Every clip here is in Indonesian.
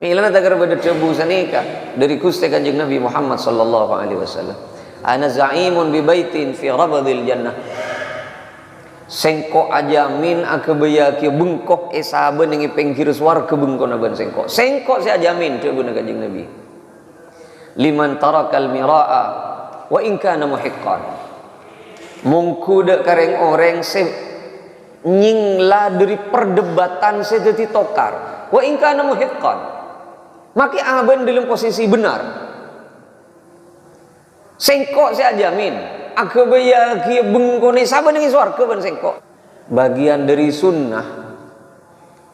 Ilana tagar pada tebu sanika dari Gusti Kanjeng Nabi Muhammad sallallahu alaihi wasallam. Ana za'imun bi baitin fi rabadil jannah. Sengkok ajamin akebaya ki bengkok esaben ing pinggir swarga bengkona ban sengkok. Sengkok si ajamin tebu Kanjeng Nabi. Liman tarakal miraa wa in kana muhiqqan. Mungkuda kareng orang se nyingla dari perdebatan se dadi tokar. Wa in kana muhiqqan. Maki aben dalam posisi benar. Sengkok saya jamin. Akebaya ki bengkone saben ing swarga ban sengkok. Bagian dari sunnah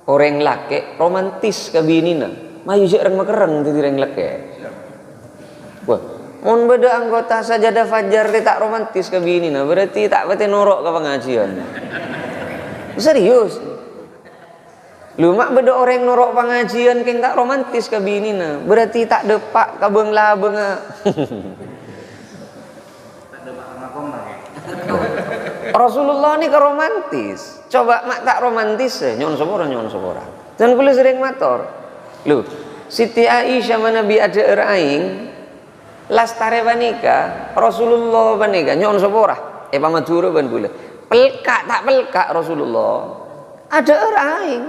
orang laki romantis ke binina. Mayu sik reng makereng dadi reng laki. Wah, mun beda anggota sajadah fajar tak romantis ke binina, berarti tak pati norok ke pengajian. Serius. Lu mak beda orang norok pengajian keng tak romantis ke binina, berarti tak depak ke beunglah beunga. Rasulullah ni ke romantis. Coba mak tak romantis nyon sepora. Dan kula sering matur. Lu, Siti Aisyah manabi ada aing lastare banika Rasulullah banika nyon sepora. Pamadura ban kula. Pelkak tak pelkak Rasulullah. Ada aing.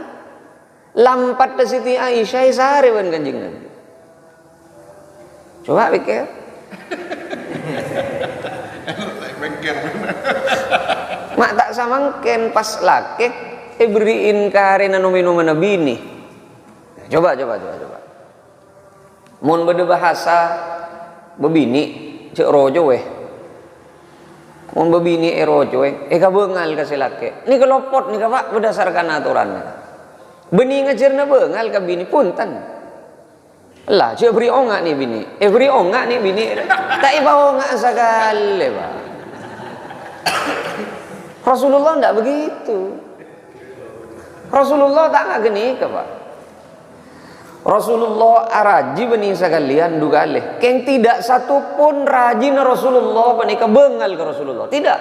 Lampat ke Siti Aisyah sehari ban Kanjeng Nabi. Coba pikir. Mak tak samangken pas laki beriin karena minuman Nabi ini. Coba. Mun beda bahasa bebini cek rojo weh. Mun bebini rojo weh. Kabeungal kasih laki. Ini kelopot nih Pak berdasarkan aturannya. Beni ngajarna beungal ka bini punten. Lah, cek beri ongak nih bini. Beri ongak nih bini. Tak iba ongak sagale, Pak. Rasulullah enggak begitu. Rasulullah tak gini ke Pak. Rasulullah araji beni sekalian dugale. Keng tidak satu pun rajin Rasulullah panika beungal ke Rasulullah. Tidak.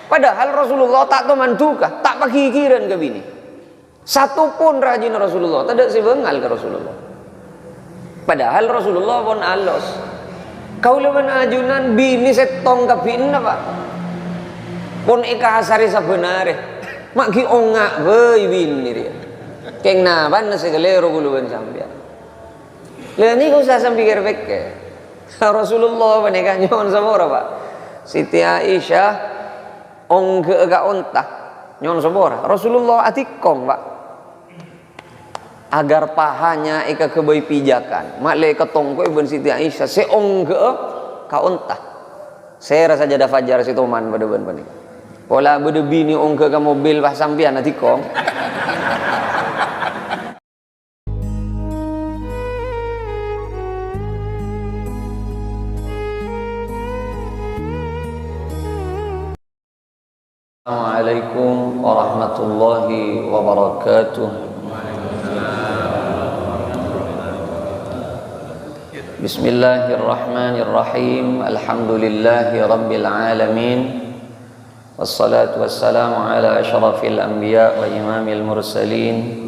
Padahal Rasulullah tak temantukah, tak pakikiran ke bini. Satu pun rajin Rasulullah, tidak si beungal ke Rasulullah. Padahal Rasulullah pun alos. Kau leban ajunan bini setong ke bini Pak. Pun ika hasari sebenare. Mak ki ongak beuy bini dia. Keng naban segelero guluban sampean. Lah niku usah sampikir beke. Rasulullah panika nyon sabora Pak. Siti Aisyah ongge ga ontah nyon sabora. Rasulullah atikong Pak. Agar pahanya ika kebay pijakan. Mak le ketong ko ibn Siti Aisyah seongge ka ontah. Saya rasa jada fajar si toman pada ban panika. Pola bede bini ongge ka mobil bah sampean atikong. Assalamualaikum warahmatullahi wabarakatuh. Bismillahirrahmanirrahim. Alhamdulillahi rabbil alamin. Wassalatu wassalamu ala asyrafil anbiya wa imamil mursalin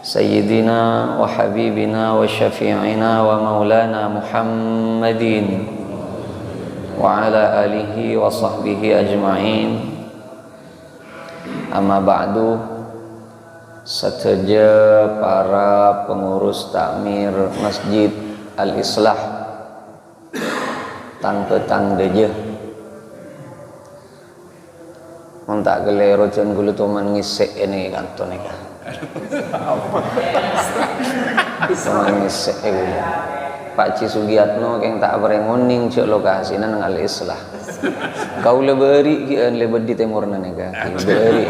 sayyidina wa habibina wa syafi'ina wa maulana Muhammadin wa ala alihi wa sahbihi ajma'in. Amma ba'du. Sateja para pengurus takmir Masjid Al-Islah tang deje montak gelero jan gulu toman ngisek ini kanton ika toman ngisek Pak Ci Sugiatno keng tak berengoning cek lokasi nang Al-Islah kau leberi kian lebet di timur naneka leberi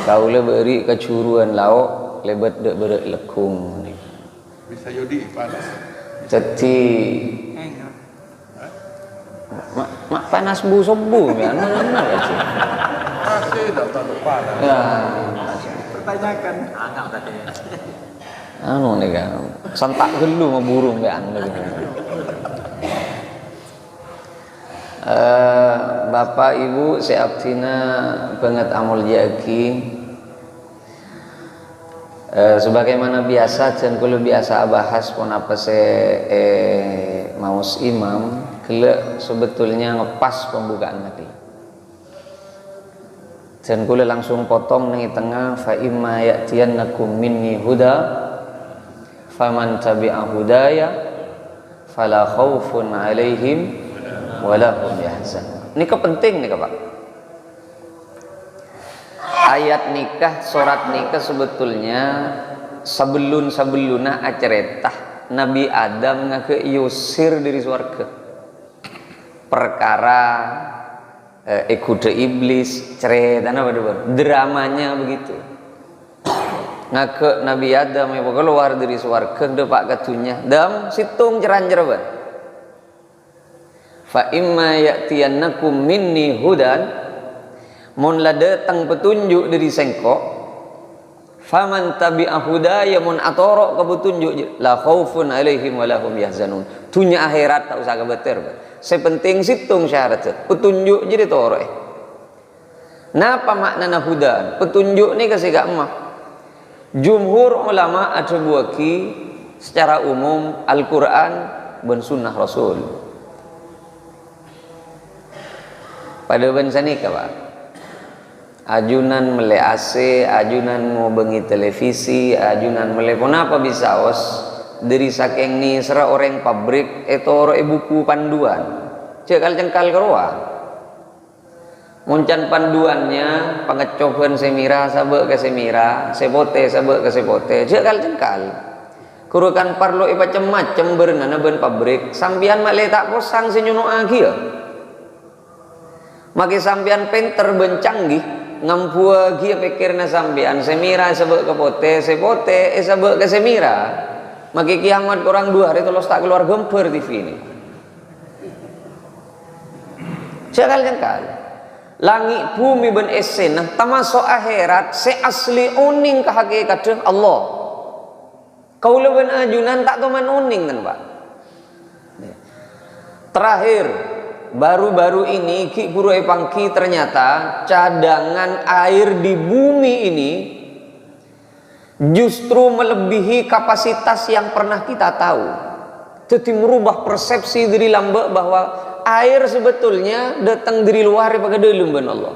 kau leberi kecuruan lauk lebet dek berek lekung bisa yodi panas. Jadi mak panas bu sobu ya mana aja. Masih datang panas. Ya. Pertanyakan anggap tadi. Anu nih kan, sentak gelu sama burung ya anu. Bapak Ibu seabtina banget amul jaki. Sebagaimana biasa cengkulu biasa bahas pun apa maus imam kelak sebetulnya ngepas pembukaan tadi. Cengkulu langsung potong nih tengah fa imma ya'tiyannakum minni huda faman tabi'a hudaya fala khaufun 'alaihim wala hum yahzanun. Ini penting nih Pak. Ayat nikah, surat nikah sebetulnya sebelum-sebelumnya aceretah Nabi Adam ngake yusir dari surga. Perkara ikude iblis, cerita apa dramanya begitu. Ngake Nabi Adam yang keluar dari surga depak katunya, dam situng ceran-ceran. Fa imma ya'tiyannakum minni hudan, mun la datang petunjuk dari sengkok, faman tabi'a hudaya, mun atoro ke petunjuk la khaufun alaihim wa lahum yahzanun. Dunia akhirat tak usah kebeter. Sepenting situng syarat petunjuk jadi toro. Napa makna hudan? Petunjuk ni kasih gak emah. Jumhur ulama ada buaki secara umum Al-Quran dan sunnah Rasul. Pada bangsa ni Pak. Ajunan mele AC, ajunan mau bengi televisi, ajunan mele pun apa bisa os dari saking ni sera orang pabrik itu orang buku panduan cekal cengkal keruah muncan panduannya pengecoban semira sabe ke semira sepote sabe ke sepote cekal cengkal kurukan parlo macam-macam bernana ben pabrik sambian male tak posang senyuno agia maki sambian penter ben canggih ngampua gia pikirna sambian semira sebek ke pote sepote sebek ke semira maki kiamat orang 2 hari terus tak keluar gemper TV ini cekal jengkal langit bumi ben esen nah termasuk akhirat se asli uning ke hakikat Allah kau leben ajunan tak teman uning kan Pak. Terakhir baru-baru ini Ki Guru Epangki ternyata cadangan air di bumi ini justru melebihi kapasitas yang pernah kita tahu. Jadi merubah persepsi dari lambek bahwa air sebetulnya datang dari luar daripada dalam ben Allah.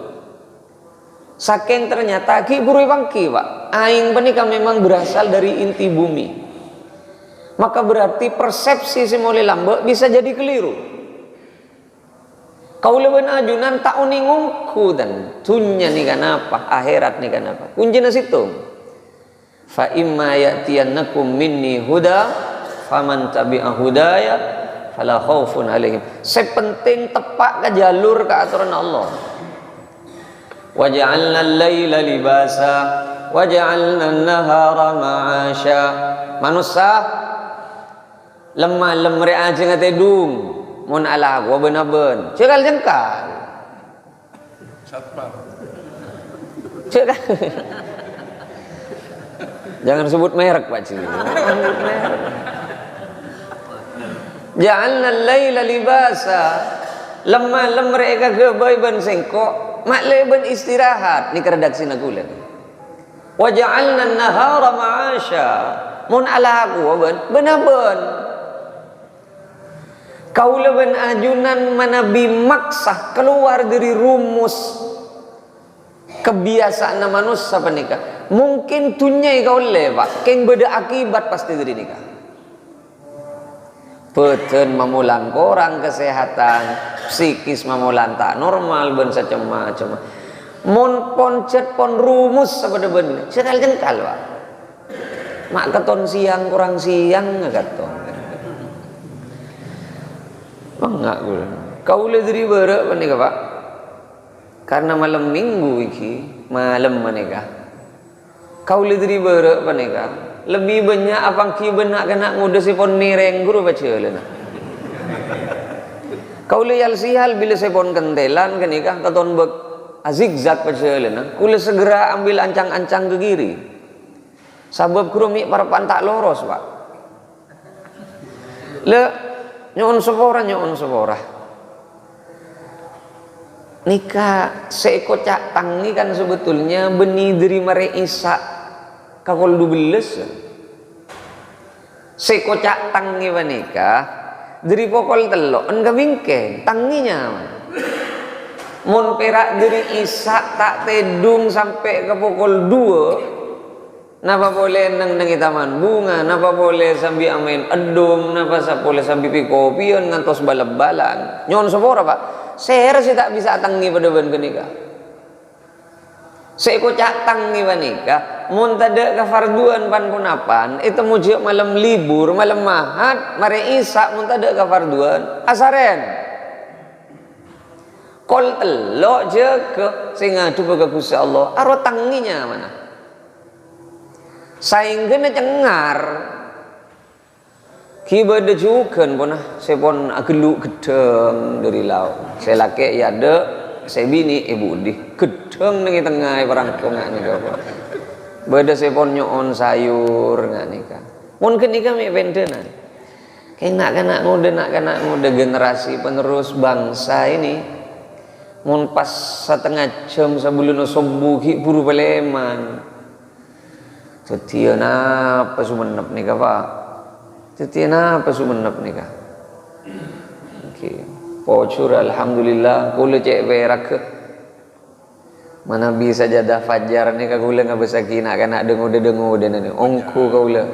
Saking ternyata Ki Guru Epangki Pak, aing penika memang berasal dari inti bumi. Maka berarti persepsi semula lambek bisa jadi keliru. Kau leben ajunan tak uningungku dan tunya ni kenapa akhirat ni kenapa kuncinya situ fa imma ya'tiyannakum minni huda faman tabi'a hudaya fala khaufun alaihim. Sepenting tepak ke jalur ke aturan Allah. Wa ja'alna al-laila libasa wa ja'alna an-nahara ma'asha. Manusia lemah lemre aja ngatedung mun ala gua benaben cekal jengkal Satpam. cekal jangan sebut merek Pak Cili ja'alna al-laila libasa lemah mereka ke baiban sengkok mak leben istirahat ni redaksi nagulan wa ja'alna an-nahara ma'asha mun ala gua benaben kau leben ajunan manabi maksah keluar dari rumus kebiasaan manusia penikah mungkin tunyai kau lewat keng beda akibat pasti dari nikah peten memulang korang kesehatan psikis memulang tak normal ben macam-macam mon poncet pon rumus sepada ben sekal jengkal Pak mak keton siang kurang siang keton enggak gue. Kau le dari berak menikah Pak. Karena malam minggu iki, malam menikah. Kau le dari berak menikah. Lebih banyak abang ki benak kena nguda si pon mireng guru baca lena. Kau le yal sial bila si pon kentelan kenikah keton bek azigzag baca lena. Kule segera ambil ancang-ancang ke kiri. Sabab kurumi para pantak loros Pak. Le nyon sepora nikah seekor cak tangi kan sebetulnya benih dari mare Isa kakol 12 sekocak tangi wanika dari pokol telok enggak bingkeng tanginya mun perak dari isak tak tedung sampai ke pukul 2 napa boleh nang taman bunga, napa boleh sambil main edum, napa boleh sambil pikopian ngantos balap-balan nyon sepora pak saya sih tak bisa tangi pada ban kenika saya kocak tangi wanika mun tada kafarduan pan punapan itu mujib malam libur malam mahat mari isak mun tada kafarduan asaren kol telok je ke sehingga tu ke Gusti Allah aro tanginya mana saingkeun cengar kiba dejukeun punah saya pun ageluk gedeng dari laut saya laki ya de saya bini ibu di gedeng ning tengah barang kongak ni apa beda saya pun nyoon sayur ngak nikah mun kenika mek bendenan kayak nak ngode generasi penerus bangsa ini mun pas setengah jam sebelum subuh buru peleman tetiana apa sumenep nika pak tetiana apa sumenep nika okey pocur alhamdulillah kula cek berak mana bisa jadah fajar nika kula ngabesaki nak kana dengo nani ongku kula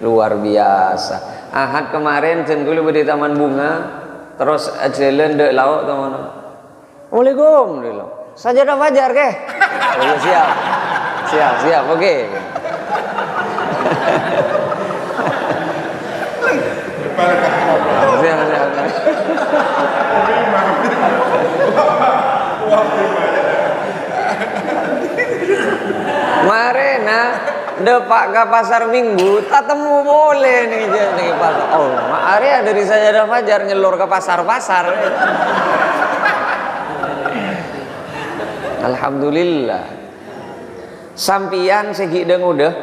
luar biasa ahad kemarin jen kula di taman bunga terus jalan dek laut teman. Assalamualaikum dulu. Sajadah fajar ke? Oh, ya, siap, oke. Siap. Marena depak ke pasar minggu tak temu boleh nih pasar. Oh, area dari sajadah fajar ngelor ke pasar-pasar. Alhamdulillah sampian segi udah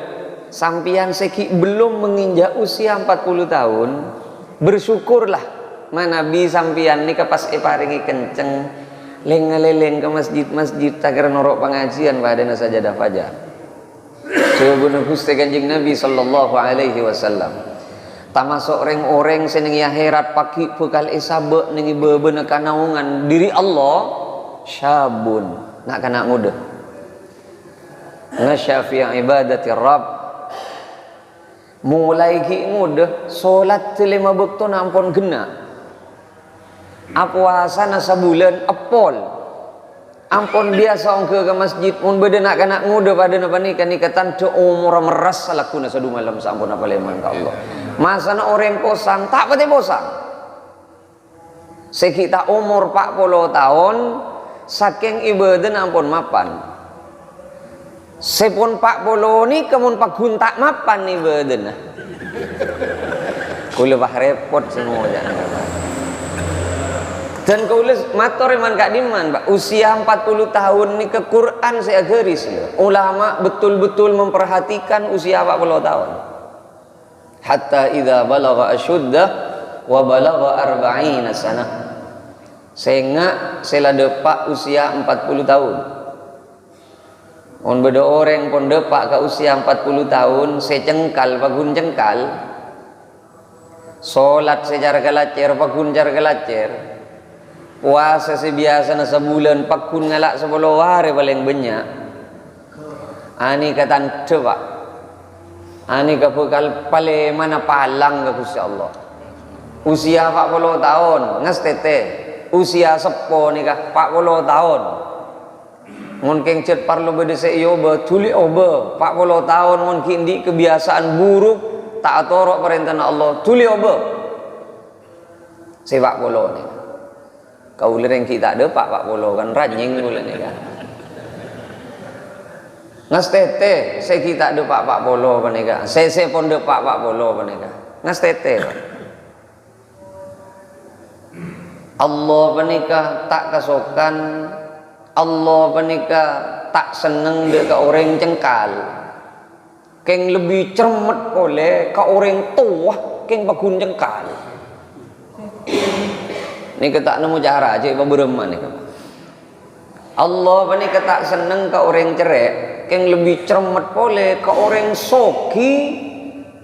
sampian segi belum menginjak usia 40 tahun bersyukurlah manabi sampian ni pas paringi kenceng lenga-leleng ke masjid-masjid tagar norok pengajian badana sajadah fajar sebab Gusti Kanjeng Nabi sallallahu alaihi wasallam tamasuk orang-orang senengi akhirat pagi bekal isabe nengi bebeuna kanaungan diri Allah syabun nak kana muda ngasyafi ibadati rabb mulai ki muda salat 5 waktu nampun gena puasa sabulan epol ampun biasa ongke ke masjid mun beda nak kana muda pada napa nikatan de umur meras salakuna sadu malam sampun apa leman ka Allah masana orang posang tak pati posang sekita umur 40 tahun saking ibadah ampun mapan sepun 40 ni kemun paguntak mapan ibadah kula bah repot semua jangan dan kula matur iman kak diman Pak usia 40 tahun ni ke Quran saya garis ya. Ulama betul-betul memperhatikan usia 40 tahun hatta idza balagha asyuddah wa balagha 40 sanah sehingga saya depak usia 40 tahun on beda orang pun depak ke usia 40 tahun saya cengkal pagun cengkal solat secara kelacer pagun cara kelacer puasa sebiasa na sebulan pakun ngalak 10 hari paling banyak ani katan coba ani kapekal paling mana palang ke Gusti Allah usia 40 tahun ngas tete usia sepo nikah 40 tahun mungkin cet parlo bede seyoba tuli oba 40 tahun mungkin di kebiasaan buruk tak atorok perintah Allah tuli oba sepak polo ni kau lereng kita ada 40 kan rajing bulan ni kan ngas tete saya kita ada 40 kan ni kan saya pun ada 40 kan ni kan ngas tete Allah penikah tak kesokan Allah penikah tak seneng dia ke orang cengkal keng lebih cermet oleh ke orang tua keng bagun cengkal ni kita nemu cara aja beberapa ni Allah penikah tak seneng ke orang cerai keng lebih cermat pole ke orang soki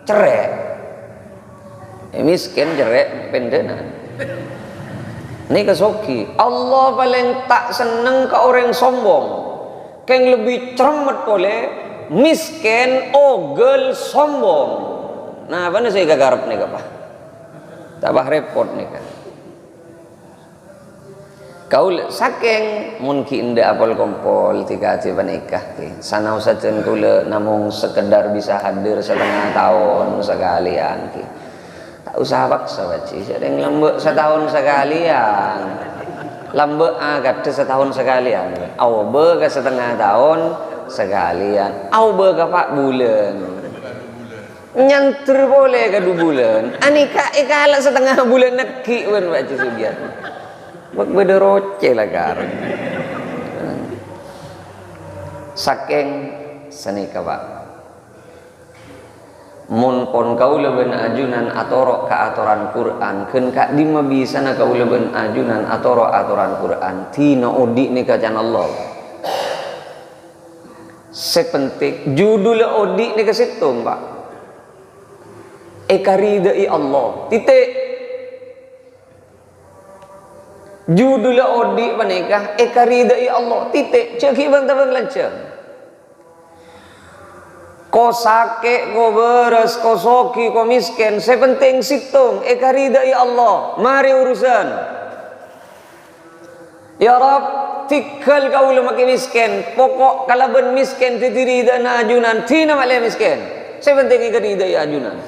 cerek. Miskin cerek pendenan. Ini ke soki. Allah paling tak seneng ke orang sombong. Keng lebih cermat pole miskin ogel sombong. Nah, apa nih saya gagarap nih apa? Tambah repot nih kan. Kau saking mungkin indah apol kompol tiga tiba nikah ki. Sana usahakan kula namung sekedar bisa hadir setengah tahun sekalian ki. Tak usah paksa baci. Sedang lembek setahun sekalian. Lembek kata setahun sekalian. Au ke setengah tahun sekalian. Au ke 4 bulan. Nyantur boleh ke 2 bulan. Anika ikalak setengah bulan neki pun baci sugiat. Beda roce lah kar. Saking senika pak. Mun pon kau leben ajunan atorok ke aturan Quran. Ken kak dima bisa na kau leben ajunan atorok aturan Quran. Tina odi ni kacan Allah. Sepenting judul odi ni kesitung pak. Ekaridai Allah. Titik. Judul odi panikah ekaridai Allah titik ceki bang tabang lancang ko sake ko beres ko soki ko miskin sepenting situng ekaridai Allah mari urusan ya Rab tikal kau lemaki miskin pokok kalaban miskin titiri dana ajunan tina malay miskin sepenting ekaridai ajunan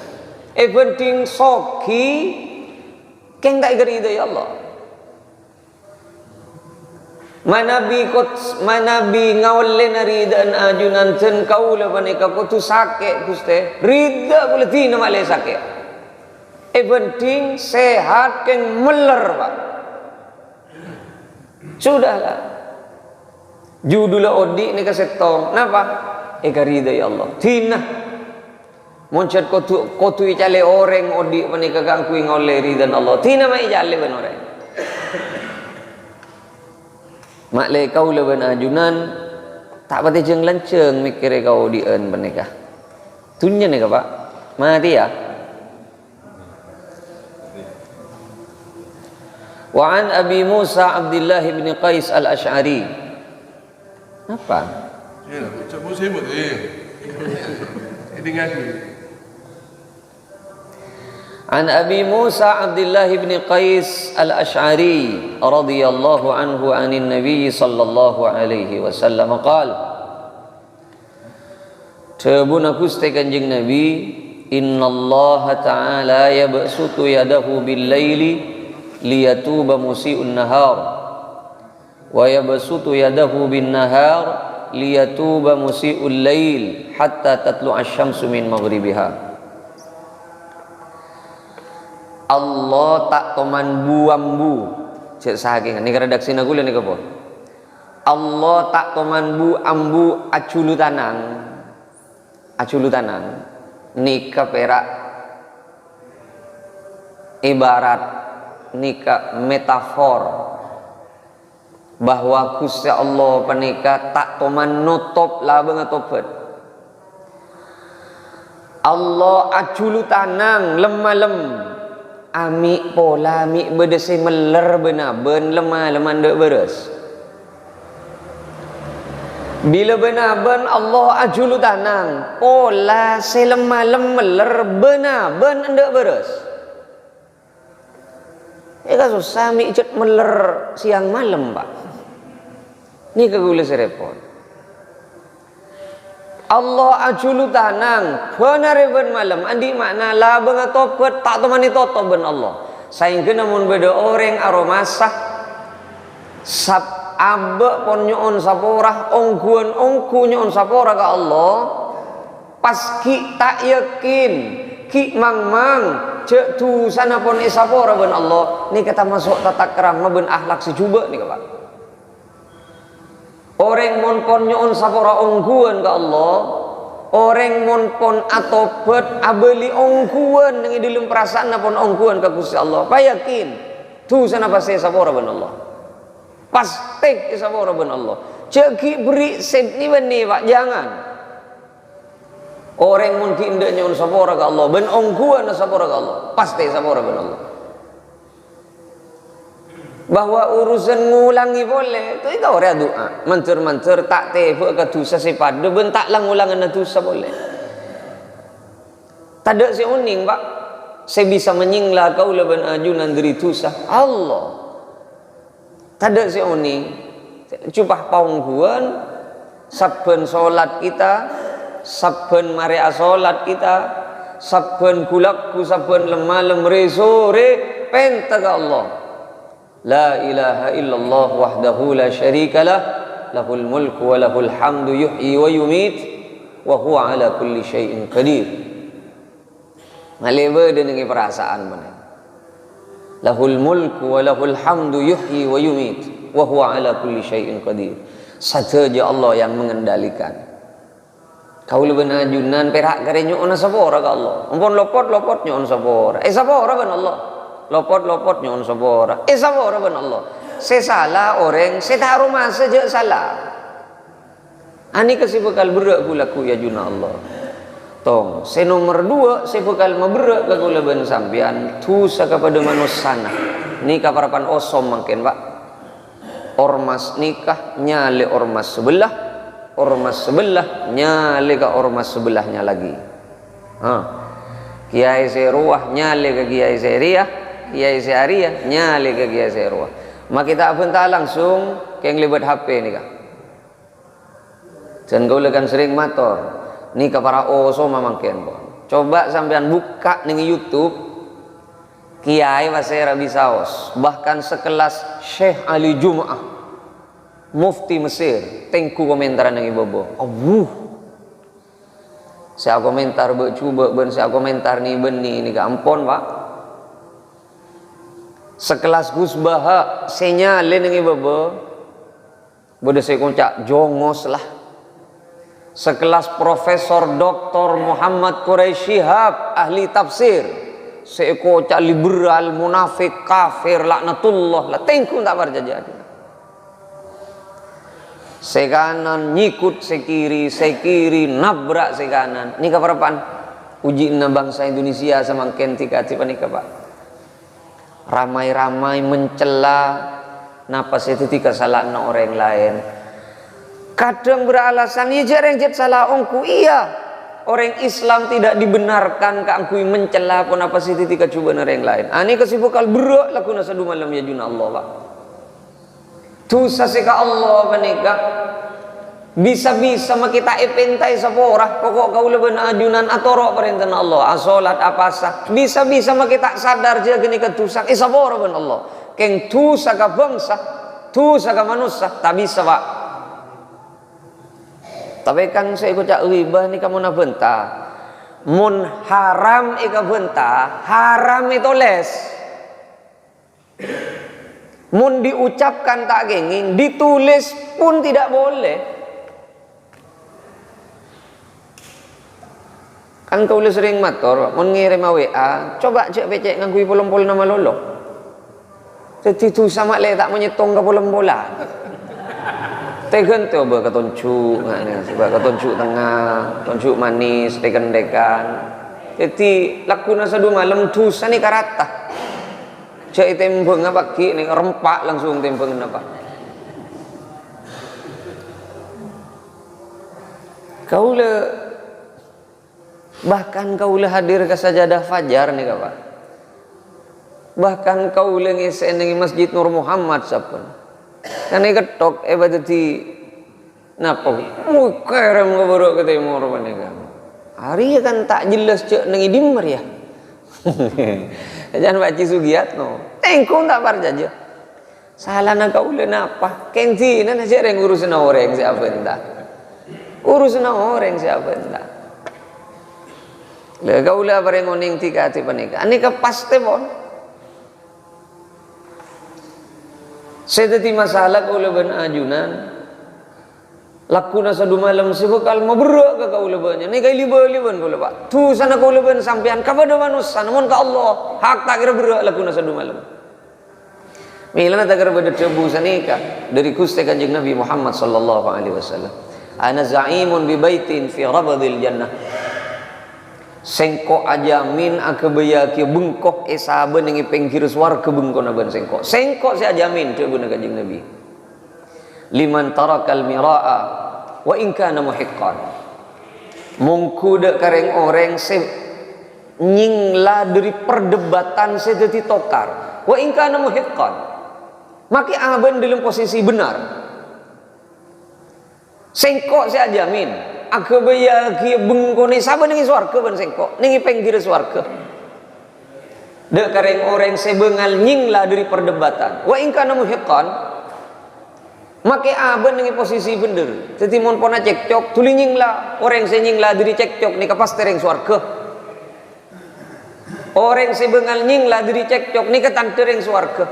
penting soki keng tak ekaridai Allah. Manabi ngawalin ridan ajunan ten kaula panika ko tu sake guste rida boleh tina malay sake penting sehat keng meler pak sudahlah judul odi ni kasetong napa ekarida ya Allah tina munchat ko tu icale orang odi panika kangkui ngawale ridan Allah tina mai icale ben orang maklai kau leban ajunan tak pati jeng lanceng mikir kau dien menikah tunya nih pak mati ya wa an Abi Musa Abdullah bin Qais al-Ash'ari apa ya coba saya buat ini ngaji عن أبي موسى عبد الله بن قيس الأشعري رضي الله عنه عن النبي صلى الله عليه وسلم قال تبونا كستي kanjeng Nabi inna Allah ta'ala yabsutu yadahu bil laili liyatuba musii'un nahar wa yabsutu yadahu bin nahar liyatuba musii'ul lail hatta tatlu'a asy-syamsu min maghribiha. Allah tak toman buambu cek saking ni redaksi nagula ni kapo Allah tak toman bu ambu aculu tanang nika perak ibarat nika metafor bahwa Gusti Allah panika tak toman nutup labeng atopet Allah aculu tanang lemalem ami pola mi bedese meler benar ben lemah dek beres bila benar ben Allah ajulu tanang pola selemah meler benar ben dek beres eka susah mi jet meler siang malam pak ni kagula serepot Allah ajulu tanang benar ben malam andi makna la benga topet tak temani toto ben Allah saingkeun namun beda orang aromasah sab abe pon nyoon saporah ongguan ongku nyoon saporah ka Allah pas ki tak yakin ki mang cek tu sana pon isapora ben Allah ni kata masuk tata krama ben akhlak sejuba ni Pak. Orang mon pon nyoon sapora ongguan ke Allah, orang mon pon atopet abeli ongguan dengan dalam perasaan pon ongguan ke Gusti Allah. Pa yakin tu sana pasti sapora ben Allah. Pasti sapora ben Allah. Ceki beri set ni benih Pak, jangan. Orang mungkin tidak nyon sapora ke Allah, ben ongkuan sapora ke Allah, pasti sapora ben Allah. Bahwa urusan ngulangi boleh, itu orang doa. Mencer tak tefu ke dosa sepada, ben tak lang ulangan dosa boleh. Tak ada si uning Pak, saya bisa menyingla kau leban ajunan dari dosa Allah. Tak ada si uning. Cupah paungguan, saben solat kita, saben maria solat kita, saben kulakku, saben lemalem sore, penta ke Allah. La ilaha illallah wahdahu la syarikalah, lahul mulku wa lahul hamdu yuhyi wa yumit, wa huwa ala kulli syai'in qadir. Maleba dengan perasaan mana? Lahul mulku wa lahul hamdu yuhyi wa yumit, wa huwa ala kulli syai'in qadir. Saja Allah yang mengendalikan. Kau lebih najunan perak karenyo ona sapora ka Allah. Ampun lopot nyon sapora. Sapora kan Allah. Lopot nyon sapora. Sapora kan Allah. Saya salah orang, saya taruh masa je salah. Ani kasih bekal berak kulaku ya juna Allah. Tong, saya nomor 2, saya bekal maberak ke kula ben sampean tusa kepada manusia sana. Nikah parapan osom mungkin Pak. Ormas nikah nyale ormas sebelah, ormas sebelah nyale ke ormas sebelahnya lagi. Kiai seruah nyale ke kiai seria, kiai searia nyale ke kiai seruah. Maka kita bentar langsung ke yang libat HP nikah. Dan kau lekan sering motor nikah para osom mungkin. Coba sampean buka ning YouTube. Kiai Wasera Bisaos, bahkan sekelas Syekh Ali Jum'ah, Mufti Mesir, tengku komentaran yang ibu. Saya komentar coba ben saya komentar ni beni ini ampun Pak. Sekelas Gus Baha senyalin yang ibu. Bodoh saya kuncak jongos lah. Sekelas Profesor Dr. Muhammad Quraisy Shihab, ahli tafsir. Seekocak liberal, munafik, kafir, laknatullah lah. Tengku tak berjadi. Sekanan nyikut sekiri, nabrak sekanan. Ini kapan? Uji bangsa Indonesia sama kentika tiba nikah Pak. Ramai-ramai mencela napa seketika salah orang lain. Kadang beralasan ya jarang salah ongku iya. Orang Islam tidak dibenarkan keangkui mencela pun apa sih ketika coba orang lain. Ani kesibukal berak laku nasadu malam ya juna Allah Pak. Tu sasika Allah panika. Bisa-bisa mak kita epentai sapora pokok kau leben ajunan atoro perintah Allah asolat apa sah. Bisa-bisa mak kita sadar je gini ketusak sapora ben Allah. Keng tu saka bangsa, tu saka manusia tak bisa Pak. Tapi kan saya ikut cak ribah ni kamu nak bentah. Mun haram ika bentah, haram itu les. Mun diucapkan tak genging, ditulis pun tidak boleh. Kan kau sering mator, mun ngirim WA, coba cek becek ngangkui polom-polom nama lolo. Jadi tu sama le tak menyetong ke polom-pola. Tegen tu ber ketoncu ngane sebab ketoncu tengah, toncu manis, dekan-dekan. Jadi lakuna sadu malam tu sani karata. Cek tembeng apa ki ni rempak langsung tembeng apa. Kaula bahkan kaula hadir ke sajadah fajar nih Pak. Bahkan kaula ngisen ning Masjid Nur Muhammad sampun. Kan ini ketok badati napa kerem ngobrol ke timur panika. Hari kan tak jelas cek nang dimmer ya. Jangan baca Sugiatno. Tengkung tak parjaja. Salah nak kaula napa? Kenzi nan aja reng urusan orang siapa entah. Urusan orang siapa entah. Le kaula bareng oning tika ti panika. Ani ka paste pon. Sedati masalah kau leben ajunan lakuna sadu malam sebekal maberak ke kau lebennya ni kai liban kau Pak tu sana kau leben sampean kepada manusia namun ke Allah hak tak kira berak lakuna sadu malam Milana tagar beda tebu sanika dari Gusti Kanjeng Nabi Muhammad sallallahu alaihi wasallam. Ana za'imun bi baitin fi rabadil jannah. Sengko ajamin akebaya ki bengkok esaben ngi penggir swarga bengkona ban sengko. Sengko si ajamin tebu Kanjeng Nabi. Liman tarakal miraa wa in kana muhiqqan. Mungku dek kareng orang se nyingla dari perdebatan se dadi tokar. Wa in kana muhiqqan. Maki aben dalam posisi benar. Sengko si ajamin akebaya ki bengkone saben ngi swarga ban sengko ngi penggir swarga. Dek kareng orang se bengal nyingla dari perdebatan. Wa in kana muhiqqan. Make aben ngi posisi bener. Dadi mun pona cekcok tuli nyingla, orang se nyingla diri cekcok nika pasti reng swarga. Orang se bengal nyingla diri cekcok nika tante reng swarga.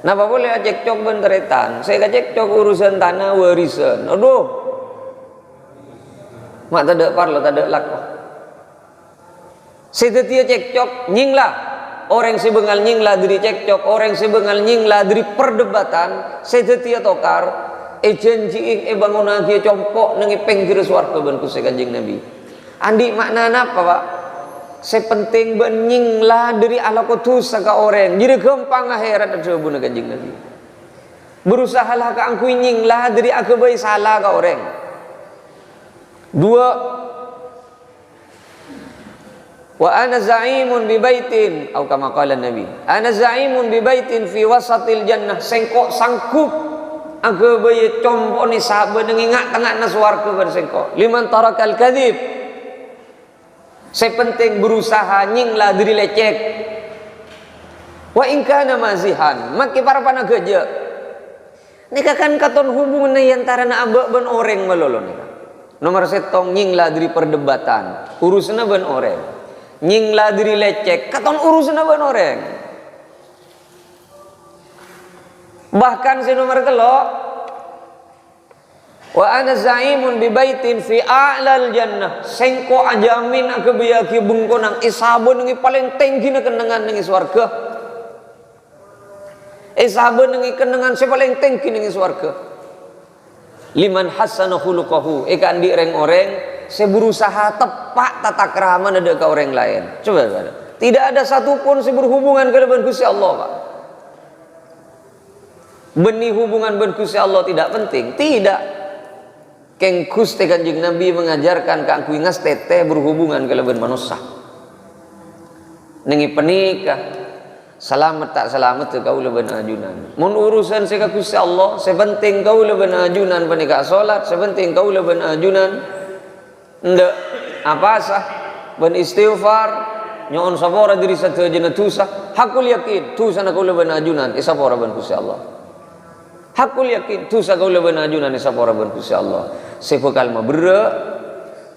Napa boleh cekcok benteretan? Saya cekcok urusan tanah warisan. Aduh. Mak tak parlo tak ada lak. Setetia cekcok nyingla. Orang si bengal nyingla diri cekcok, orang si bengal nyingla diri perdebatan, setetia tokar, janji bangun lagi compok nengi penggir swarga ban Gusti Kanjeng Nabi. Andi makna apa, Pak? Sepenting ben nyingla dari ala kutus ka orang. Jadi gampang akhirat ada bun Kanjeng Nabi. Berusahalah ka angku nyingla dari akabai salah ka orang. Dua, wa ana za'imun bi baitin atau kama qala Nabi. Ana za'imun bi baitin fi wasatil jannah. Sengko sangkup akabai compone saben ngi ngak-ngakna swarga ban sengko. Liman tarakal kadzib. Saya penting berusaha nyingla diri lecek. Wa in kana mazihan, maki para panageja. Nika kan katon hubungan antara na aba ben oreng malolo nika. Nomor setong nyingla diri perdebatan, urusna ben oreng. Nyingla diri lecek, katon urusna ben oreng. Bahkan si nomor telo, wa ana za'imun bi baitin fi a'lal jannah. Sengko ajamin akebaya ki bengkonang isabun ngi paling tinggi na kenengan ngi swarga. Isabun ngi kenengan se paling tinggi ngi swarga. Liman hasana khuluquhu. Eka andi reng oreng se berusaha tepak tata krama ada ka orang lain. Coba. Tidak ada satupun se berhubungan ke depan Gusti Allah, Pak. Benih hubungan ben Gusti Allah tidak penting. Tidak. Keng Gusti Kanjeng Nabi mengajarkan ka angku ingas teteh berhubungan kalaban manusia. Nengi penikah selamat tak selamat kau leben ajunan. Mun urusan seka Gusti Allah, sepenting kau leben ajunan penikah salat, sepenting kau leben ajunan ndak apa sah ben istighfar nyon sabora diri satu jenah tusa. Hakul yakin tusa na kau leben ajunan isapora ben Gusti Allah. Hakul yakin tu sa kaula ben ajunan sa para ben Gusti Allah. Sepekal mah beureu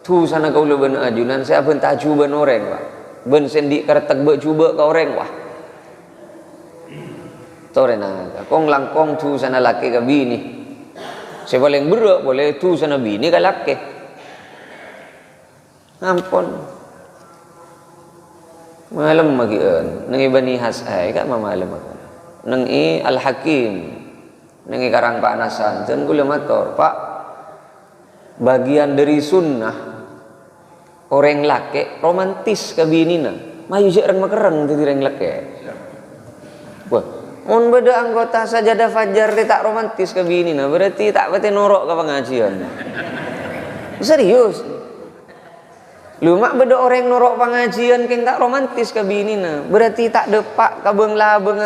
tu sana kaula ben ajunan saya ben taju ben oreng, Pak. Ben sendi karetek be cuba ka oreng wah. Torena kong langkong tu sana laki ka bini. Se paling beureu boleh tu sana bini ka laki. Ampun. Malam magieun nengi bani hasai ka mamalem ako. Nengi Al-Hakim nengi karang panasan dan kula matur, Pak, bagian dari sunnah orang laki romantis ke binina mayu jarang makereng jadi orang laki. Wah, mun beda anggota sajadah fajar dia tak romantis ke binina berarti tak bete norok ke pengajian. Serius. Lu mak beda orang norok pengajian keng tak romantis ke binina berarti tak depak ka beung labeng.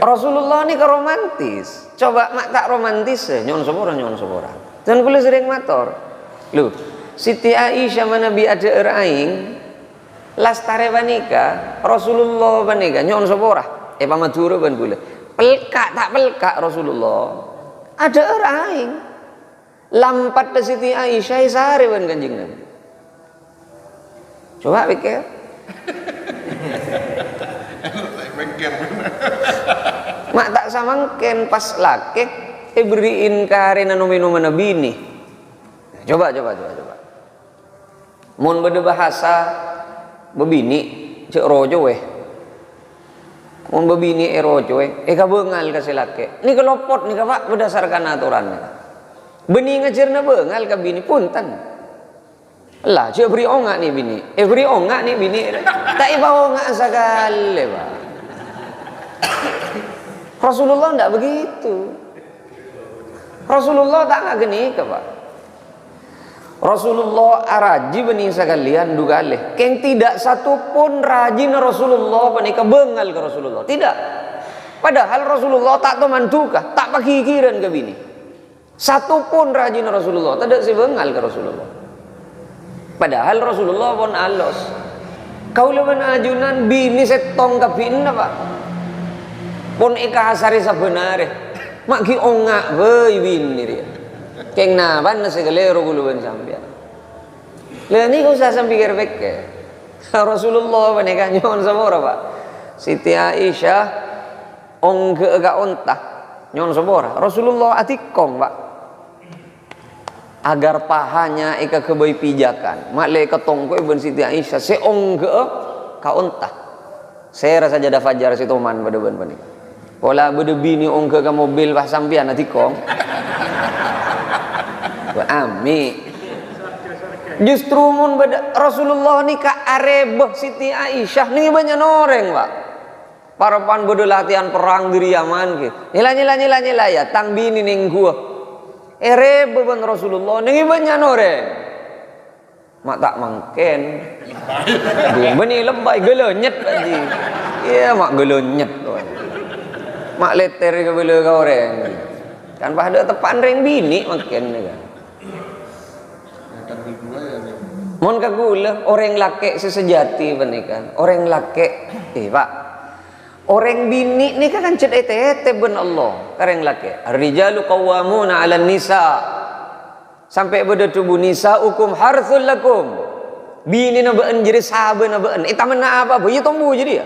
Rasulullah ini romantis. Coba mak tak romantis nyon sepora. Dan kula sering matur. Lu, Siti Aisyah mana bi ada aing lastare wanika Rasulullah wanika nyon sepora. Pamadura ban kula. Pelkak tak pelkak Rasulullah. Ada aing. Lampat ke Siti Aisyah sare wan Kanjeng Nabi. Coba pikir. Mak tak samangken pas laki beriin karena minuman bini. Coba. Mun beda bahasa bebini cek rojo weh. Mun bebini rojo weh, ka beungal ka si laki. Ni kelopot ni ka Pak berdasarkan aturannya. Beni ngajarna beungal ka bini punten. Lah cek beri ongak ni bini. Beri ongak ni bini. Tak iba ongak sekali, Pak. Rasulullah enggak begitu. Rasulullah tak gini ke Pak. Rasulullah araji benih sekalian dugaleh. Keng tidak satu pun rajin Rasulullah panika bengal ke Rasulullah. Tidak. Padahal Rasulullah tak temantukah, tak pakikiran ke bini. Satu pun rajin Rasulullah, tidak si bengal ke Rasulullah. Padahal Rasulullah pun alos. Kau leban ajunan bini setong ke bini Pak. Pun ika hasari sebenarnya. Mak ki ongak beuy bini dia. Keng naban na segalero guluban sampean. Lah ni kau usah pikir beke. Rasulullah panika nyon sabora Pak. Siti Aisyah ongge ga ontah nyon sabora. Rasulullah atikong Pak. Agar pahanya ika kebay pijakan. Mak le ketong ko ibn Siti Aisyah se ongge ka ontah. Saya rasa jada fajar si toman pada ban panika. Pola bede bini ongge ka mobil bah sampean atikong. Ami justru mun Rasulullah ni ka arebeh Siti Aisyah ni banyak noreng Pak. Parapan bodo latihan perang diri Yaman ke. Nyila ya tang bini ning gua. Arebeh ban Rasulullah ni banyak noreng. Mak tak mangken. Beni lebay gelenyet aji. Iya mak gelenyet tuan. Mak leter ke bela ka orang. Kan pada tepan reng bini makin ni kan. Mon kagula orang laki sesejati pernikahan. Orang laki Pak. Orang bini ni kan ced ete ben Allah. Kareng laki. Ar-rijalu qawwamuna 'alan nisa. Sampai beda tubuh nisa hukum harthul lakum. Bini na beun jadi sahabe na beun. Ita mana apa ye tombu jadi ya.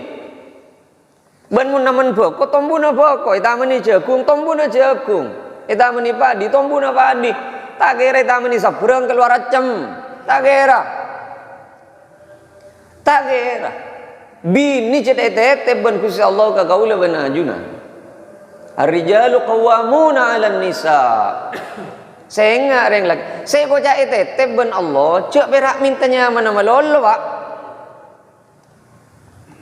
Ben mun naman boko tombu na boko. Ita meni jagung tombu na jagung. Ita meni padi tombu na padi. Tak kira ita meni sabrang keluar acem. Tak kira bini cete ben Gusti Allah ka kaula ben ajuna. Ar-rijalu qawwamuna 'alan nisa. Saya reng lagi. Saya bocah tete ben Allah, cek berak mintanya mana malolo Pak.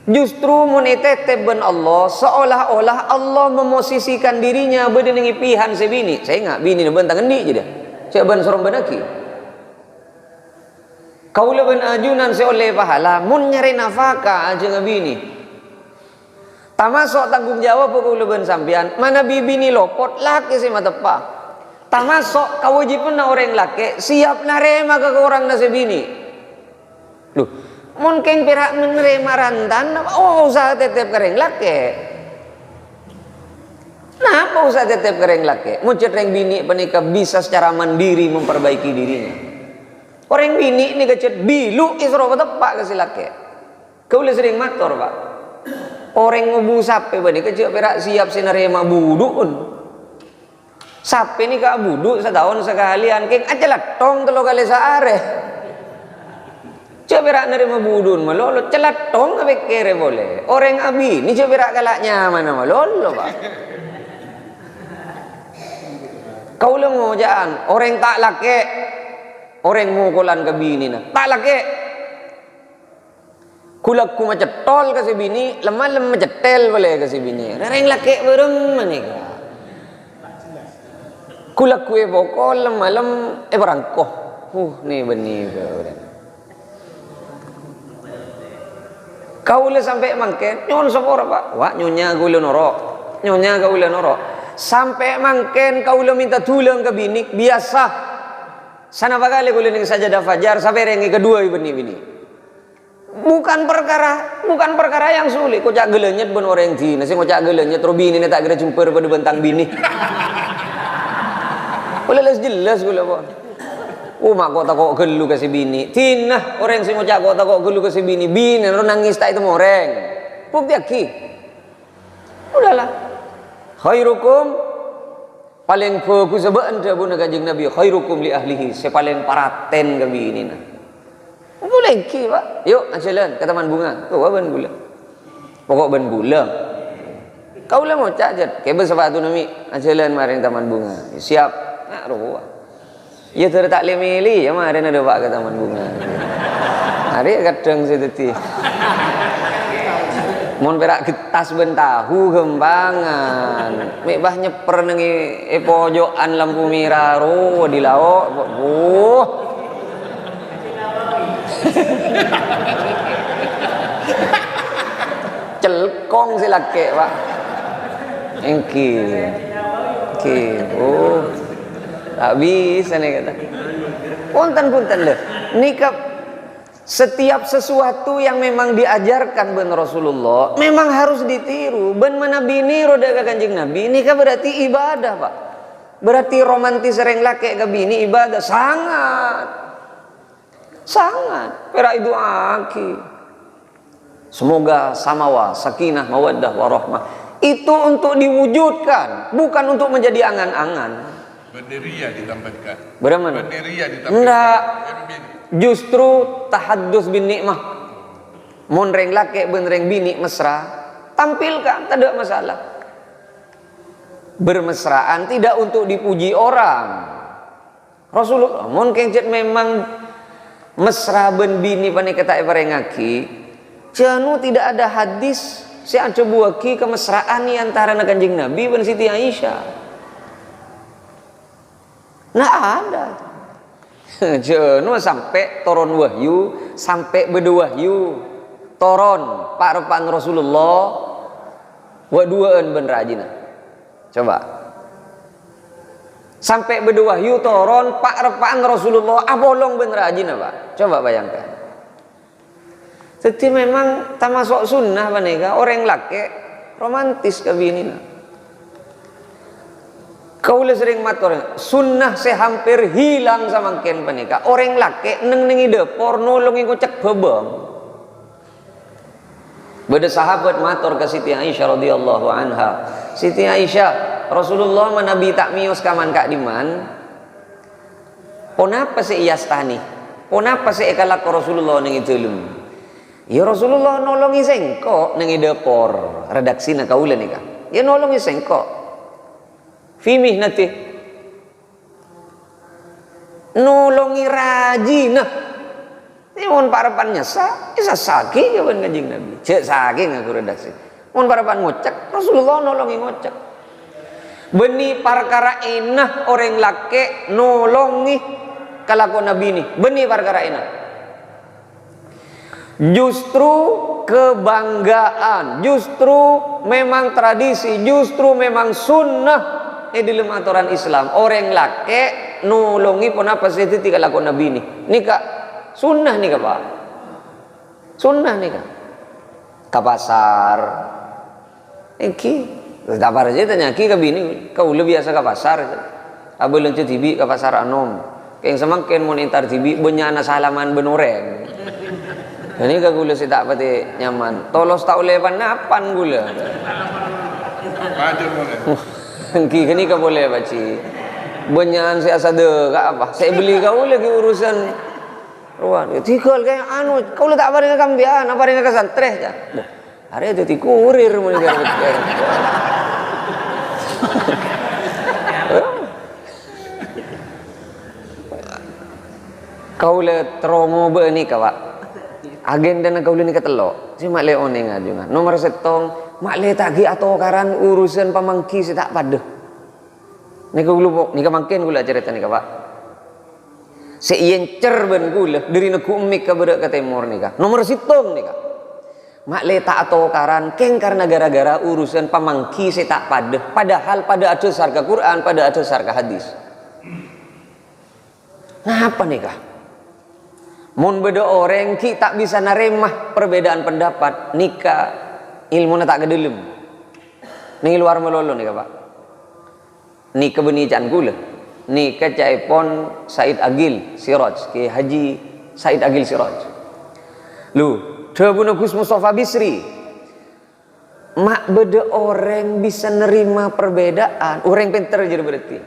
Justru mun tete ben Allah, seolah-olah Allah memosisikan dirinya bedenengi pihan sebini. Saya enggak bini ben tangan di je dia. Cek ben sorong benaki. Kau leben ajunan seoleh pahala mun nyari nafkah aja ngabini. Tamasok tanggung jawab kau leben sampean. Mana bibi ni lopot laki si matepa. Tamasok kewajiban orang laki siap narema ke orang nasi bini. Duh, mun keng perak menerima rantan, oh usah tetep kereng laki. Kenapa usah tetep kereng laki? Mun cereng bini penikah bisa secara mandiri memperbaiki dirinya. Orang bini ni kecet bilu isro tepak ke laki. Kau boleh sering mator Pak. Orang ngubu sape bani kecet perak siap sinarema buduk pun. Sape ni ka buduk setahun sekalian keng aja latong telo kali saare. Cek perak nerima budun malolo celatong ke bekere boleh. Orang abi ni cek perak kalak nyaman malolo Pak. Kau le ngojaan orang tak laki. Orang mukulan ke bini na tak laki kulakku macetol ke si bini lemah macetel boleh ke si bini orang laki bereng manika kulakku bokol lemah berangkoh ni beni kau le sampai mangken nyon sopor Pak wak nyonya gula norok sampai mangken kau le minta tulang ke bini biasa. Sana bakal kulining sajadah fajar sampai rengi kedua bini. Bukan perkara yang sulit. Kau cak gelenyet ben orang di. Nasi kau cak gelenyet robini ni tak kira jumper pada bentang bini. Boleh jelas gula pun. Mak kau tak kau gelu kasih bini. Tinah orang si ngocak kau tak kau gelu kasih bini. Bini orang nangis tak itu orang. Bukti aki. Udahlah. Khairukum paling fokus sebab anda pun kanjeng Nabi khairukum li ahlihi sepaling paraten kami ini nah. Boleh ki pak. Yuk jalan ke taman bunga. Kau ban gula. Pokok ban gula. Kau lah mau cajat. Kebe sepatu nami. Jalan maring taman bunga. Siap. Nak roh. Ya tak boleh milih. Ya maring ada pak ke taman bunga. Hari kadang saya teti. Mon perak getas ben tahu gembangan. Mek bah nyeper nengi pojokan lampu merah ro di lauk. Celkong si laki pak. Engki. Oh. Tak bisa nih kata. Punten deh. Nikah setiap sesuatu yang memang diajarkan ben Rasulullah memang harus ditiru. Ben mana bini roda ke Kanjeng Nabi. Nikah berarti ibadah pak. Berarti romantis sering laki ke bini ibadah sangat. Perak itu aki. Semoga samawa, sakinah, mawaddah, warahmah. Itu untuk diwujudkan, bukan untuk menjadi angan-angan. Beneria ditambahkan. Bagaimana? Beneria ditambahkan. Enggak. Justru tahaddus bin nikmah. Mon reng laki ben reng bini mesra, tampilkan, tak ada masalah. Bermesraan tidak untuk dipuji orang. Rasulullah mon kengcet memang mesra ben bini pani kata ibarengaki. Janu tidak ada hadis si buaki kemesraan ni antara Kanjeng Nabi dan Siti Aisyah. Nah ada. Janu sampai turun wahyu, sampai berwahyu turun pak-repan Rasulullah waduaan ben rajina. Coba. Sampai berwahyu turun pak-repan Rasulullah abolong ben rajina, Pak. Coba bayangkan. Jadi memang termasuk sunnah paneka orang laki romantis ke bini. Kau sering matur sunnah sehampir hilang sama ken paneka. Orang laki nengi depor nolongi kocak bebeng. Beda sahabat matur ke Siti Aisyah radhiyallahu anha. Siti Aisyah, Rasulullah menabi tak mios kaman kak diman. Ponapa si iyastani? Ponapa si ekalak Rasulullah nengi telum? Ya Rasulullah nolongi sengkok nengi depor redaksi na kaula nika. Ya nolongi sengkok. Fimih nanti nolongi rajina. Ini mohon parapannya isa saking kawan Kanjeng Nabi. Cek saking aku redaksi. Mohon parapan ngocak Rasulullah nolongi ngocak. Beni perkara enah orang laki nolongi kalakon Nabi ini. Beni perkara enah. Justru kebanggaan, justru memang tradisi, justru memang sunnah di dalam aturan Islam. Orang laki nolongi pun apa sih tiga lakon Nabi ini. Nikah sunnah nikah pak, sunnah nikah. Ke pasar, ki, tak apa aja tanya ki ke bini, kau lebih biasa ke pasar. Abang loncat tibi ke pasar anom, yang semakin monitor tibi benyana salaman benoreng. Ini ke gula si tak pati nyaman. Tolos tak boleh panapan gula. Wajar boleh. Kini ke boleh baci. Benyan si asade ke apa? Saya beli kau lagi urusan ruan. Tikal kayak anu. Kau tak apa dengan kambian, apa dengan kesantreh ya? Hari itu tikurir menikah. Kau le tromo berni kawak. Agenda nak kau ni ketelok, si mak le oneng aja. Nomor setong, mak le tagi atau karan urusan pamangki si tak pada. Ni kau lupa, ni kau mangkin gula cerita ni kau pak. Si yencer ben gula dari neku umik ke berak ke timur ni kau. Nomor setong ni kau. Mak le tak atau karan, keng karena gara-gara urusan pamangki si tak pada. Padahal pada ada sarga Quran, pada ada sarga hadis. Ngapa nih kau? Mun beda orang ki tak bisa naremah perbedaan pendapat nikah ilmu tak kedelem ning luar melolo nika pak nikah benican gula nikah caipon Said Agil Siraj ke Haji Said Agil Siraj lu debuna Gus Mustafa Bisri mak beda orang bisa nerima perbedaan orang pinter jadi berarti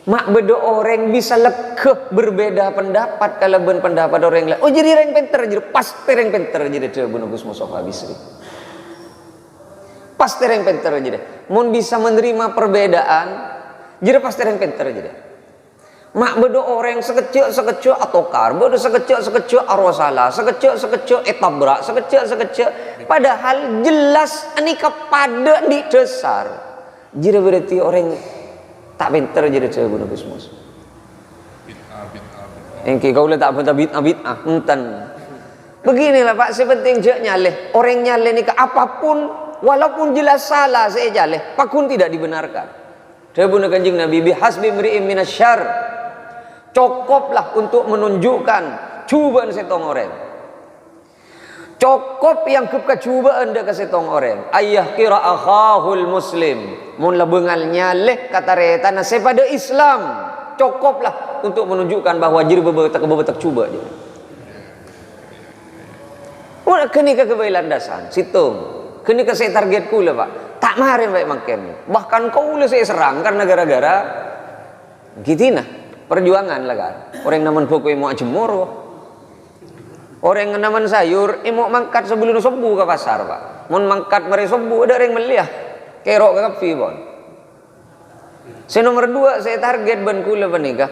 Mak bedo orang bisa lekeh berbeda pendapat kalau ben pendapat orang lain. Oh jadi reng penter jadi pasti reng penter jadi bunuh Gus Mustafa Bisri. Pasti reng penter jadi. Mun bisa menerima perbedaan, jadi pasti reng penter jadi. Mak bedo orang sekecil atokar, bedo sekecil arwasala, sekecil etabrak, sekecil. Padahal jelas ini kepada di dasar. Jadi berarti orang tak pinter jadi cewek bunuh Gus Mus. Engki kau tak pinter bid'ah enten. Beginilah Pak, sepenting je nyaleh. Orang nyaleh ni ke apapun, walaupun jelas salah saya nyaleh, pakun tidak dibenarkan. Dia bunuh Kanjeng Nabi bihasbi mri'in minasyarr. Cukuplah untuk menunjukkan cubaan setong orang. Cukup yang kecubaan dia ke setong orang. Ayah kira akhahul muslim. Mun lebengal nyaleh kata retana sepada Islam. Cukuplah untuk menunjukkan bahwa jiri bebetak cuba je. Udah kini ke landasan situng. Kini ke saya target kula Pak. Tak marin baik makan. Bahkan kau saya serang karena gara-gara gitina perjuangan lah kan. Orang naman pokok mau jemur. Orang yang naman sayur, mau mangkat sebelum subuh ke pasar Pak. Mun mangkat mari subuh ada orang meliah. Kerok ke kapi bon. Saya nomor 2 saya target ban kula panika.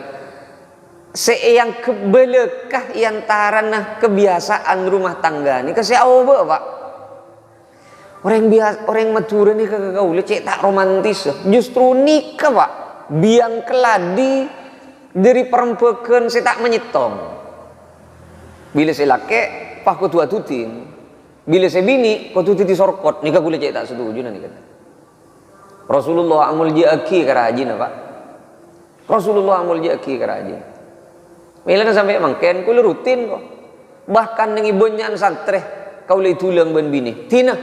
Saya yang kebelekah antara kebiasaan rumah tangga ni kasi aoba Pak. Orang biasa orang mature ni kagak cek tak romantis. Justru nikah Pak. Biang keladi dari perempuan saya tak menyetong. Bila saya laki, pak kau tua tutin. Bila saya bini, kau tuti sorkot. Nikah kula cek tak setuju nanti kata. Rasulullah amul jiaki kerajin Pak. Rasulullah amul jiaki kerajin. Bila sampai mangken, kula rutin kok. Bahkan nengi bonyan santre, kau lay tulang ben bini. Tina,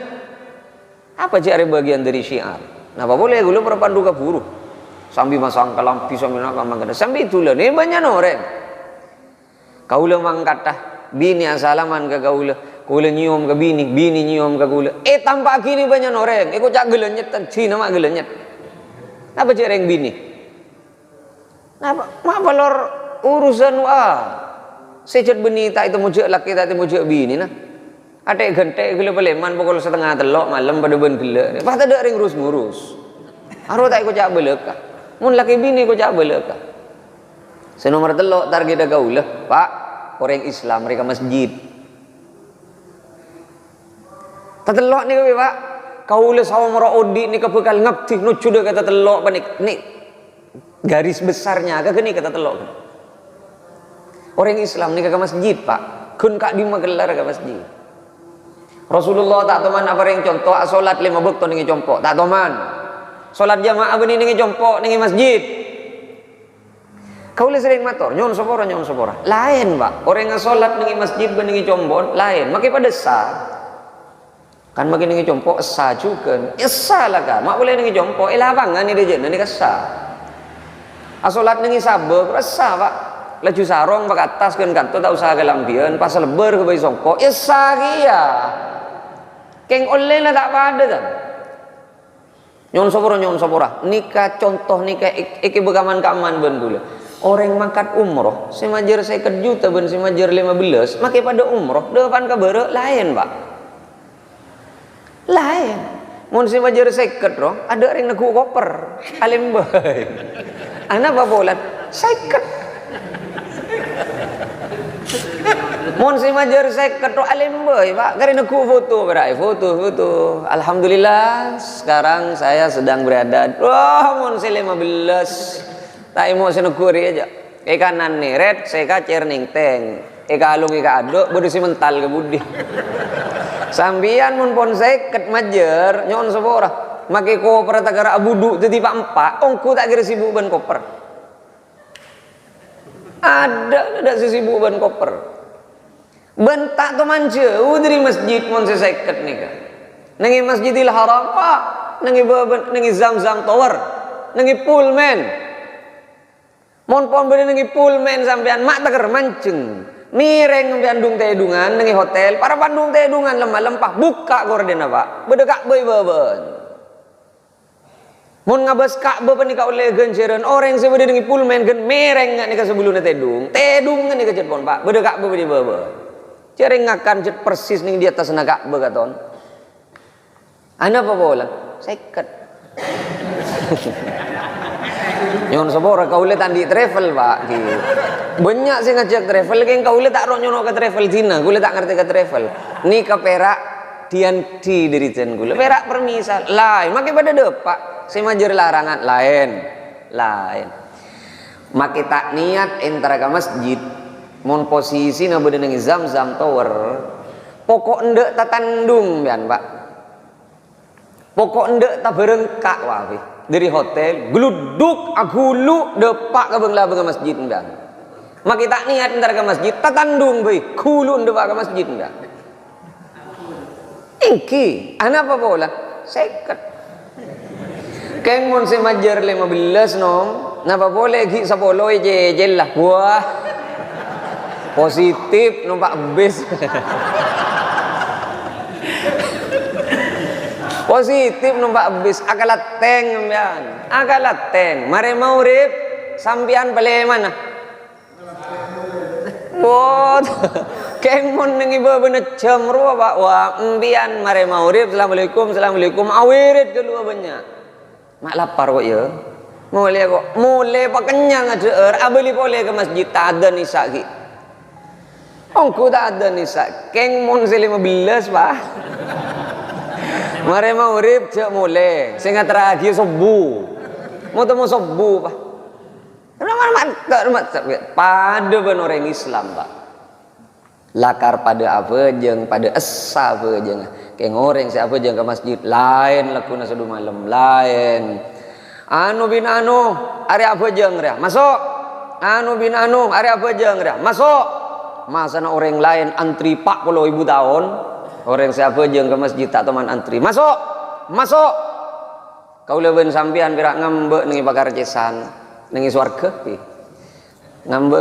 apa cari bagian dari syiar? Napa boleh kula perpandu ke buruh. Sambil masang kalampi sambil nak mangkata. Sambil tulang, ini banyak orang. Kau le mangkata. Bini asalaman ke kaula nyium ke bini nyium ke kaula tampak kini banyak orang ikut cak gelenyet Cina mak gelenyet apa cereng bini mak balor urusan sejat beni tak itu mujak laki tak itu mujak bini nah atek gentek gila peleman pukul setengah telok malam pada ben gila pas tak ada ring ngurus aru tak ikut cak belekah mun laki bini ikut cak belekah senomor telok target kaula Pak orang Islam mereka masjid. Tatelok ni kau Pak. Kau le sawo meraudi ni kepekal ngapti nucu dah kata telok panik. Ni garis besarnya kagak ni kata telok. Orang Islam ni kagak masjid Pak. Kun kak di magelar kagak masjid. Rasulullah tak teman apa yang contoh salat 5 waktu ningi compok. Tak teman. Salat jamaah beni ningi compok ningi masjid. Kau le sering mator, nyon sopora. Lain Pak, orang yang sholat nengi masjid benengi combon, lain. Makin pada sah. Kan makin nengi compok sah juga. Ya sah lah kan, mak boleh nengi compok. Lapangan ni dia nanti kesah. Asolat nengi sabuk, sah Pak. Laju sarong pak atas kan kantor tak usah kelambian, pas lebar ke bayi songkok. Ya sah kia. Keng oleh lah tak pada kan. Nyon sopora. Nikah contoh nikah iki bekaman keaman ben dulu. Orang mangkat umroh, semajer saya kejuta ben semajer 15, makai pada umroh, depan kabere lain Pak. Lain. Mun semajer seket roh, ada orang nagu koper, alim baik. Anak babolan, seket. Mun semajer seket roh alim baik Pak, karena nagu foto berai, foto. Alhamdulillah, sekarang saya sedang berada. Wah, mun 15. Tak mau seneguri aja. Kanan nih red, saya kacer ning teng. Alung aduk, bodoh si mental ke budi. Sambian mun pon seket majer, nyon sepora. Make koper tagara abudu jadi pak 4. Ongku tak kira sibuk ban koper. Ada sibuk ban koper. Bentak teman jauh dari masjid mun seket nih kan. Nengi Masjidil Haram Pak, nengi Zam-Zam Tower, nengi Pullman. Mon pon beri nengi Pullman sampean mak taker mancing. Mireng sampean dung tedungan nengi hotel, para pandung tedungan lemah lempah buka gorden Pak. Bedekak beuy beubeun. Mun ngabas Ka'bah panika oleh genceran orang sebede dengi pulmen gen mereng ngak nika sebelumnya tedung kan nika cet pon Pak bede Ka'bah bede bebe cereng ngakan cet persis ning di atas na Ka'bah katon ana apa bola seket nyon sabora kaule tandi travel Pak gitu banyak sih ngajak travel keng kaule tak ro nyono ke travel Cina kaule tak ngerti ke travel ni ke Perak dianti dirijen kaule Perak permisal lain make pada depak saya majer larangan lain make tak niat entara ke masjid mon posisi na bede nang Zam-Zam Tower pokok ndek tatandung bian Pak pokok ndek ta berengkak wae dari hotel gluduk agulu depak ke bengla beng masjid ndang make tak niat entara ke masjid tatandung bae kulu ndek ke masjid ndang ingki ana apa bola seket keng mon se majer 15 nom napa boleh gi 10 jejel lah wah positif numpak bis positif numpak bis akalat teng sampean akalat teng mare maurip sampean balik mana wah keng mon ning ibu bener jam ruwa Pak wah empian mare maurip assalamualaikum awirit kedua banyak mak lapar kok ya mulai pak kenyang aja abeli boleh ke masjid tak ada nisa ki ongku tak ada nisa keng mon 15 Pak mare maurip cek mulai sehingga terakhir subuh mau temu subuh Pak mantap pada ben orang Islam Pak lakar pada apa jeng pada esa apa jeng keng orang siapa jeng ke masjid lain lakuna sedu malam lain anu bin anu ari apa jeng ria masuk anu bin anu ari apa jeng ria masuk masana orang lain antri 40.000 tahun orang siapa jeng ke masjid tak teman antri masuk kau leben sampean pirak ngambek ning bakar cesan ning swarga pi ngambek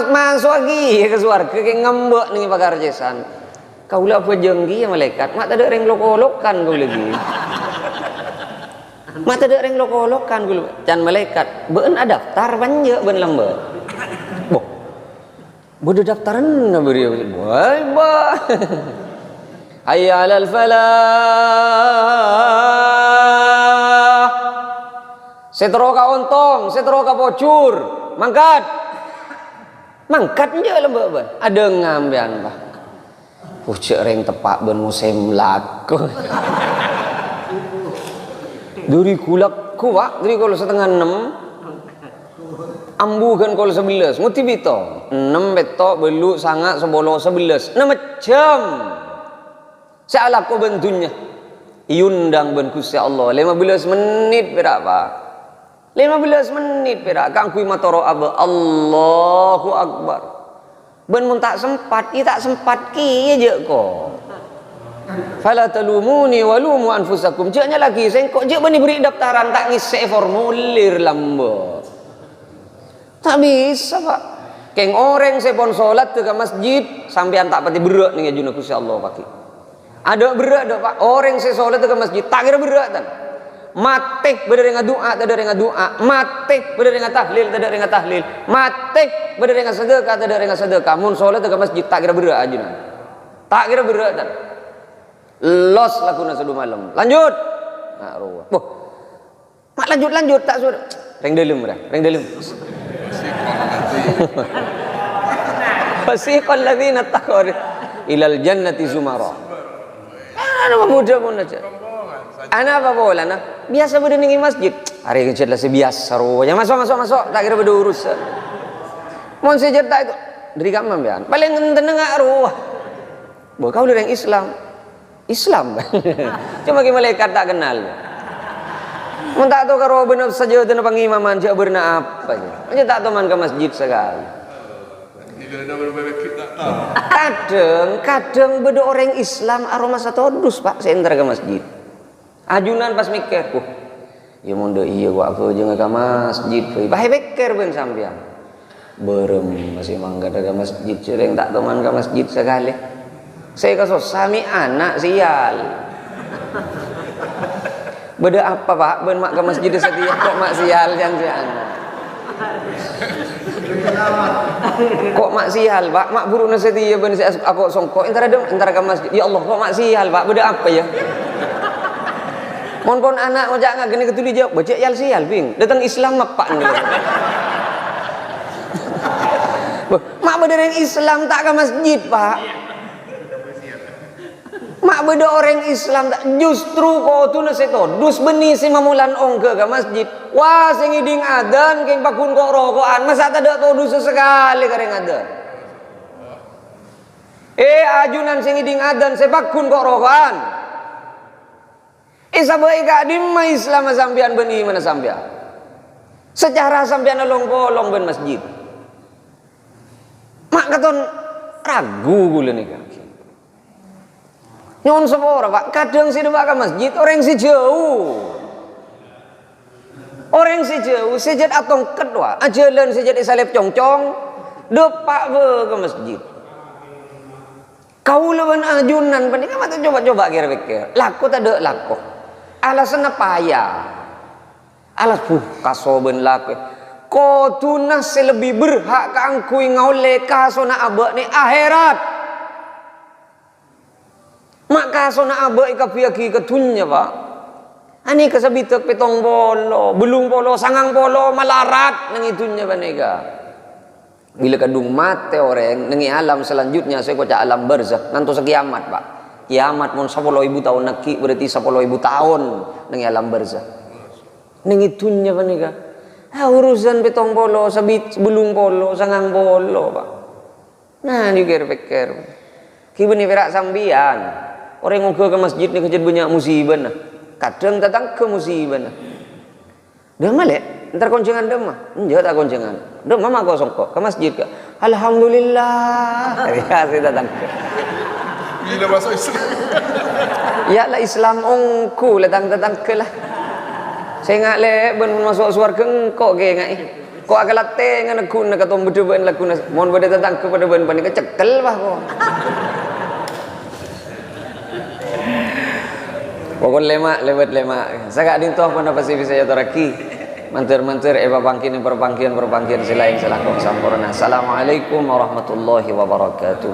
masuk lagi ke swarga ke ngambek ning bakar cesan kau lah apa jenggi ya malaikat mak tak ada orang lokolokan kau lagi mak tak ada orang lokolokan kau can malaikat beun ada daftar banyak ben lembe boh bodo daftaran na beri boy bah hayya alal falah setroka ontong setroka pocur mangkat je lembe ben ada ngambian Pak pucuk reng tepak ben musim laku dari kulak kuak dari kalau setengah 6 ambu kan kalau 11 muti bito 6 betok belu sangat sebolo 11 6 jam salah ko bentunya iundang ben Gusti Allah 15 menit berapa 15 menit berapa kang kui matoro aba Allahu Akbar ben mun tak sempat ki je ko fala talumuni walumu anfusakum jeknya lagi sengkok jek bani beri daftaran tak ngisi formulir lambo tak bisa Pak keng orang sepon salat ke masjid sampean tak pati berak ning ajuna Gusti Allah pati ada berak dak Pak orang se salat ke masjid tak kira berak tan mate beda dengan doa tak ada dengan doa mate beda dengan tahlil tak ada dengan tahlil mate beda dengan sedekah tak ada dengan sedekah mun salat ke masjid tak kira berak ajuna tak kira berak tan los lakuna sedu malam lanjut nah ruwah boh mak lanjut tak sudah reng delem fasiqal ladzina taqaw ilal jannati zumara ana muda pun aja ana apa bola nah biasa bede ning masjid hari kecil lah biasa ruwah masuk tak kira bede urus mon sejer tak dari kamam bean paling tenang ruwah boh kau orang Islam cuma ki malaikat tak kenal mun tak tahu karo bener saja tena pangimaman cak berna apa aja tak tahu man ke masjid sekali kadang beda orang Islam aroma satodus Pak senter ke masjid ajunan pas mikir ya mun iya gua apa jeung ke masjid bae pikir ben sampean berem masih mangga ke masjid cereng tak tahu man ke masjid sekali saya kasus sami anak sial Beda apa Pak? Ben mak ke masjid setia kok mak sial jangan. Kok mak sial Pak? Mak buru setia ben aku songkok antara ke masjid. Ya Allah kok mak sial Pak? Beda apa ya? Mon pon anak ngajak ngak gini ketuli jawab baca yal sial bing. Datang Islam mak Pak nih. Mak beda orang Islam tak ke masjid Pak. Mak beda orang Islam tak justru kau tu naseto dus beni si mamulan ongke ke masjid. Wah sing iding adan keng pakun kok rokokan masa tak ada tau dus sekali kareng adan. Ajunan sing iding adan sepakun kok rokokan. Sabai ka di ma Islam sampean beni mana sampean. Secara sampean long polong ben masjid. Mak katon ragu gula nih kan. Nyon sepora Pak, kadang si depak ke masjid orang si jauh. Orang si jauh sejat atong kedua, ajalan sejat isalep congcong, depak ke masjid. Kau lawan ajunan pendek mata coba-coba kira-kira. Laku tak ada laku. Alasan apa ya? Alas kasoben laku. Kau tunas lebih berhak keangkui ngaule kasona abak ni akhirat. Maka sona abak ika piyaki ketunya Pak. Ani kasabitek petong polo, belung polo, sangang polo, malarat nang itunya banega. Bila kadung mate orang nengi alam selanjutnya saya kocak alam barzakh nanti sekiamat Pak. Kiamat mon 10.000 tahun naki berarti 10.000 tahun nengi alam barzakh. Nang itunya banega. Urusan petong polo, sabit belung polo, sangang polo Pak. Nah ni pikir-pikir. Kibeni perak sambian. Orang ngobrol ke masjid ni kejadian banyak musibah nah. Kadang datang ke musibah nah. Dah malek, ntar koncengan dah mah. Enjak tak koncengan. Dah mama kosong kok ke masjid ke. Alhamdulillah. Ya saya datang ke. Bila masuk Islam. Ya lah Islam ongku datang ke lah. Saya ngak le ben masuk surga engkau ke ngai. Kok agak latih ngan aku nak katom beda-beda lagu nas. Mohon beda datang ke pada ben panik kecekel bah kok. Pokok lemak, lewat lemak. Saya dintoh pada pasif saya teraki. Mantir-mantir, perpangkian silain selaku sampurna. Assalamualaikum warahmatullahi wabarakatuh.